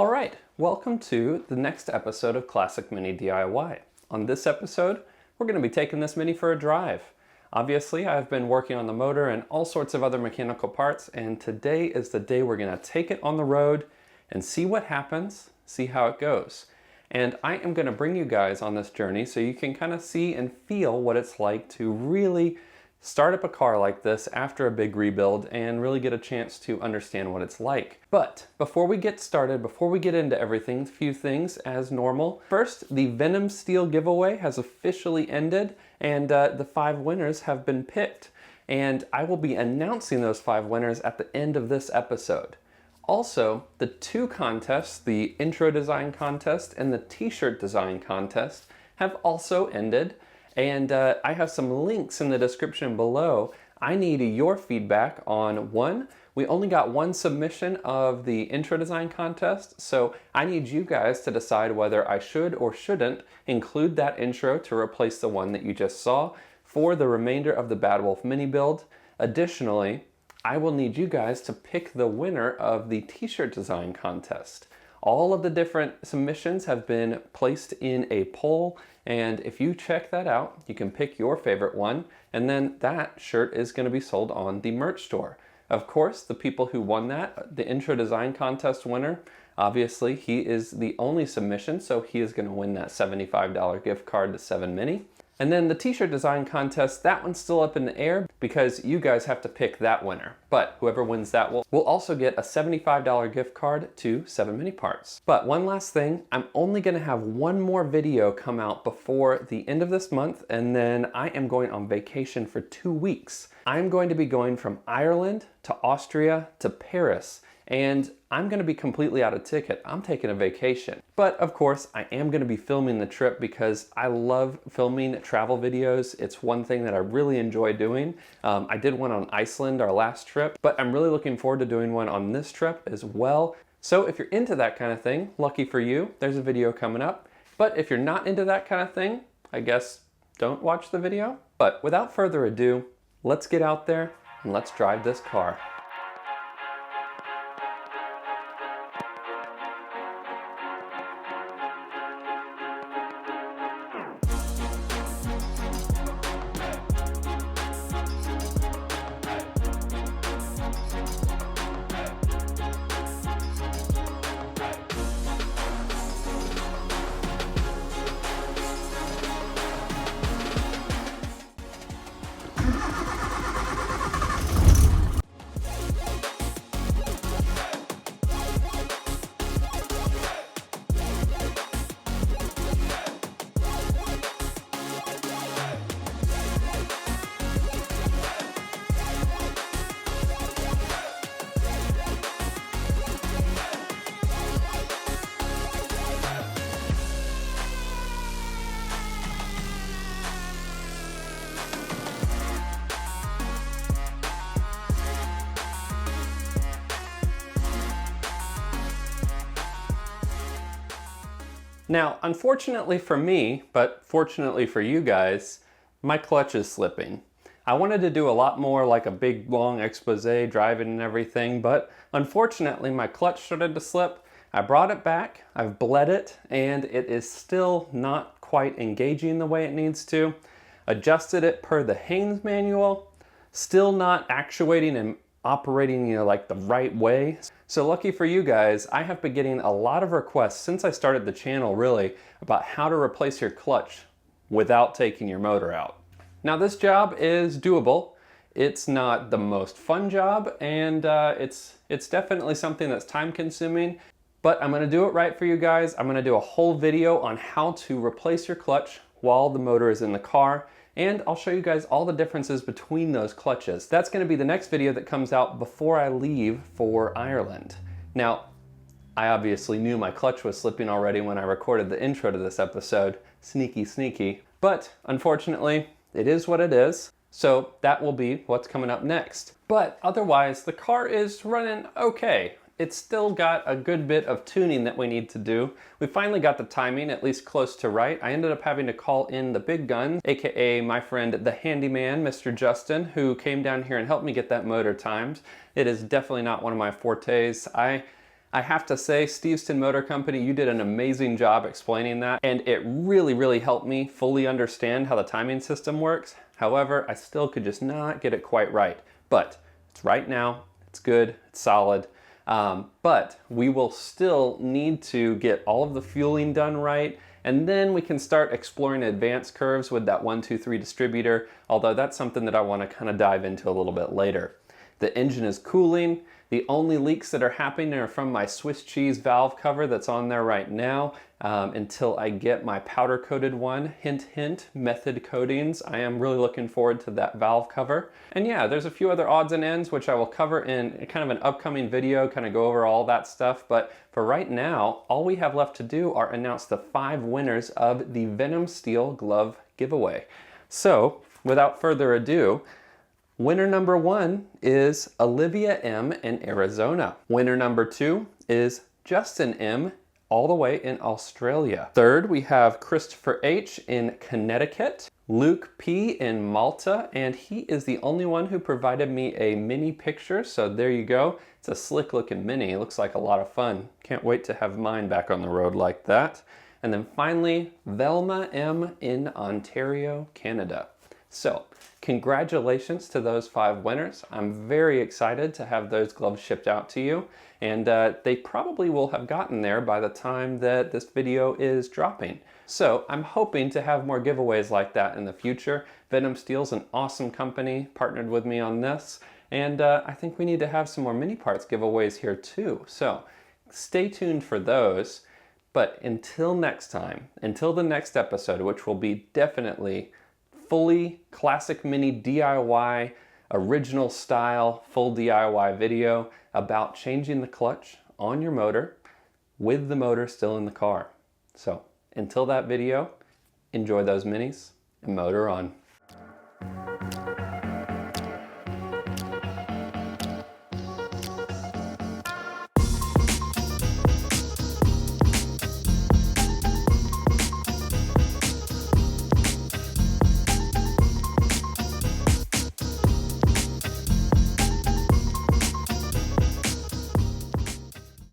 All right, welcome to the next episode of Classic Mini DIY. On this episode, we're going to be taking this Mini for a drive. Obviously, I've been working on the motor and all sorts of other mechanical parts, and today is the day we're going to take it on the road and see what happens, see how it goes. And I am going to bring you guys on this journey so you can kind of see and feel what it's like to really start up a car like this after a big rebuild and really get a chance to understand what it's like. But before we get started, before we get into everything, a few things as normal. First, the Venom Steel giveaway has officially ended and the 5 winners have been picked. And I will be announcing those 5 winners at the end of this episode. Also, the 2 contests, the intro design contest and the t-shirt design contest, have also ended. And I have some links in the description below. I need your feedback on one. We only got 1 submission of the intro design contest, so I need you guys to decide whether I should or shouldn't include that intro to replace the one that you just saw for the remainder of the Bad Wolf mini build. Additionally, I will need you guys to pick the winner of the t-shirt design contest. All of the different submissions have been placed in a poll, and if you check that out, you can pick your favorite one, and then that shirt is going to be sold on the merch store. Of course, the people who won that, the intro design contest winner, obviously he is the only submission, so he is going to win that $75 gift card to 7 Mini. And then the t-shirt design contest, that one's still up in the air because you guys have to pick that winner. But whoever wins that will also get a $75 gift card to 7 Mini Parts. But one last thing, I'm only gonna have 1 more video come out before the end of this month, and then I am going on vacation for 2 weeks. I'm going to be going from Ireland to Austria to Paris, and I'm going to be completely out of ticket. I'm taking a vacation. But of course, I am going to be filming the trip because I love filming travel videos. It's one thing that I really enjoy doing. I did one on Iceland, our last trip, but I'm really looking forward to doing one on this trip as well. So if you're into that kind of thing, lucky for you, there's a video coming up. But if you're not into that kind of thing, I guess don't watch the video. But without further ado, let's get out there and let's drive this car. Now, unfortunately for me, but fortunately for you guys, my clutch is slipping. I wanted to do a lot more like a big long expose driving and everything, but unfortunately my clutch started to slip. I brought it back, I've bled it, and it is still not quite engaging the way it needs to. Adjusted it per the Haynes manual, still not actuating and operating, like the right way. So lucky for you guys, I have been getting a lot of requests since I started the channel really about how to replace your clutch without taking your motor out. Now this job is doable. It's not the most fun job, and it's definitely something that's time consuming, but I'm gonna do it right for you guys. I'm gonna do a whole video on how to replace your clutch while the motor is in the car, and I'll show you guys all the differences between those clutches. That's going to be the next video that comes out before I leave for Ireland. Now, I obviously knew my clutch was slipping already when I recorded the intro to this episode. Sneaky, sneaky. But unfortunately, it is what it is. So that will be what's coming up next. But otherwise, the car is running okay. It's still got a good bit of tuning that we need to do. We finally got the timing at least close to right. I ended up having to call in the big guns, aka my friend the handyman, Mr. Justin, who came down here and helped me get that motor timed. It is definitely not one of my fortes. I I have to say, Steveston Motor Company, you did an amazing job explaining that, and it really, really helped me fully understand how the timing system works. However, I still could just not get it quite right. But it's right now, it's good, it's solid. But we will still need to get all of the fueling done right, and then we can start exploring advanced curves with that 1, 2, 3 distributor, although that's something that I want to kind of dive into a little bit later. The engine is cooling. The only leaks that are happening are from my Swiss cheese valve cover that's on there right now until I get my powder coated one. Hint, hint, method coatings. I am really looking forward to that valve cover. And yeah, there's a few other odds and ends which I will cover in kind of an upcoming video, kind of go over all that stuff. But for right now, all we have left to do are announce the 5 winners of the Venom Steel Glove giveaway. So without further ado, winner number 1 is Olivia M. in Arizona. Winner number 2 is Justin M. all the way in Australia. Third, we have Christopher H. in Connecticut, Luke P. in Malta, and he is the only one who provided me a mini picture, so there you go. It's a slick looking mini. It looks like a lot of fun. Can't wait to have mine back on the road like that. And then finally, Velma M. in Ontario, Canada. So, congratulations to those 5 winners. I'm very excited to have those gloves shipped out to you, and they probably will have gotten there by the time that this video is dropping. So I'm hoping to have more giveaways like that in the future. Venom Steel's an awesome company, partnered with me on this, and I think we need to have some more mini parts giveaways here too. So stay tuned for those. But until next time, until the next episode, which will be definitely fully classic mini DIY, original style, full DIY video about changing the clutch on your motor with the motor still in the car. So until that video, enjoy those minis and motor on.